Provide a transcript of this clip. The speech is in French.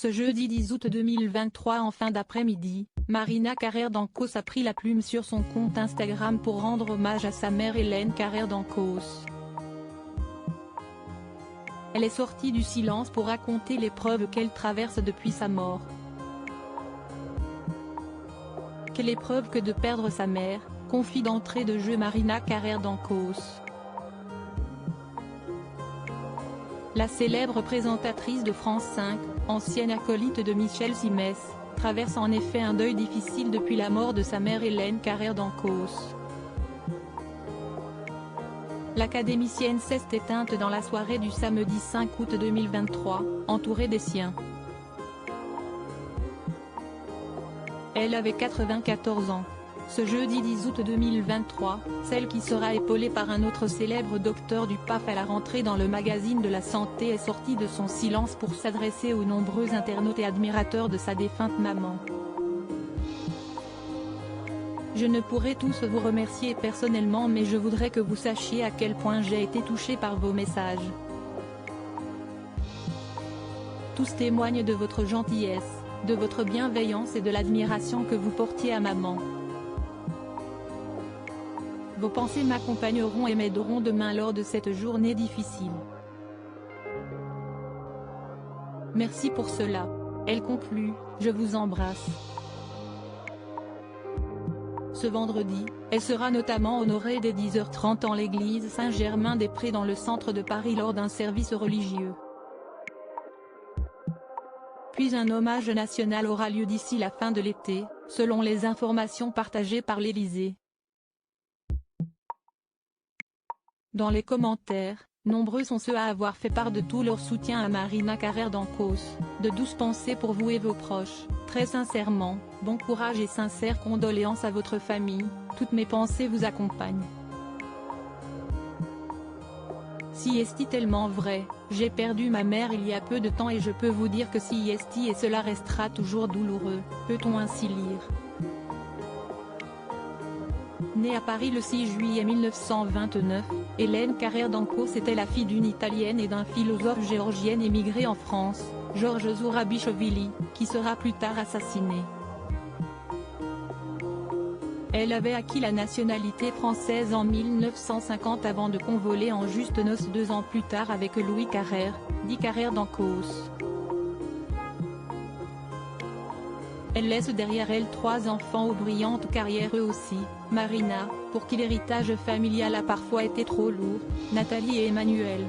Ce jeudi 10 août 2023 en fin d'après-midi, Marina Carrère d'Ancos a pris la plume sur son compte Instagram pour rendre hommage à sa mère Hélène Carrère d'Ancos. Elle est sortie du silence pour raconter l'épreuve qu'elle traverse depuis sa mort. Quelle épreuve que de perdre sa mère, confie d'entrée de jeu Marina Carrère d'Ancos. La célèbre présentatrice de France 5, ancienne acolyte de Michel Simès, traverse en effet un deuil difficile depuis la mort de sa mère Hélène Carrère d'Ancos. L'académicienne s'est éteinte dans la soirée du samedi 5 août 2023, entourée des siens. Elle avait 94 ans. Ce jeudi 10 août 2023, celle qui sera épaulée par un autre célèbre docteur du PAF à la rentrée dans le magazine de la santé est sortie de son silence pour s'adresser aux nombreux internautes et admirateurs de sa défunte maman. Je ne pourrai tous vous remercier personnellement, mais je voudrais que vous sachiez à quel point j'ai été touchée par vos messages. Tous témoignent de votre gentillesse, de votre bienveillance et de l'admiration que vous portiez à maman. Vos pensées m'accompagneront et m'aideront demain lors de cette journée difficile. Merci pour cela. Elle conclut, je vous embrasse. Ce vendredi, elle sera notamment honorée dès 10h30 en l'église Saint-Germain-des-Prés dans le centre de Paris lors d'un service religieux. Puis un hommage national aura lieu d'ici la fin de l'été, selon les informations partagées par l'Élysée. Dans les commentaires, nombreux sont ceux à avoir fait part de tout leur soutien à Marina Carrère d'Ancos, de douces pensées pour vous et vos proches, très sincèrement, bon courage et sincères condoléances à votre famille, toutes mes pensées vous accompagnent. Si est tellement vrai, j'ai perdu ma mère il y a peu de temps et je peux vous dire que si est et cela restera toujours douloureux, peut-on ainsi lire. Née à Paris le 6 juillet 1929, Hélène Carrère d'Ancos était la fille d'une Italienne et d'un philosophe géorgien émigré en France, Georges Zourabichvili, qui sera plus tard assassiné. Elle avait acquis la nationalité française en 1950 avant de convoler en juste noces 2 ans plus tard avec Louis Carrère, dit Carrère d'Ancos. Elle laisse derrière elle 3 enfants aux brillantes carrières eux aussi, Marina, pour qui l'héritage familial a parfois été trop lourd, Nathalie et Emmanuel.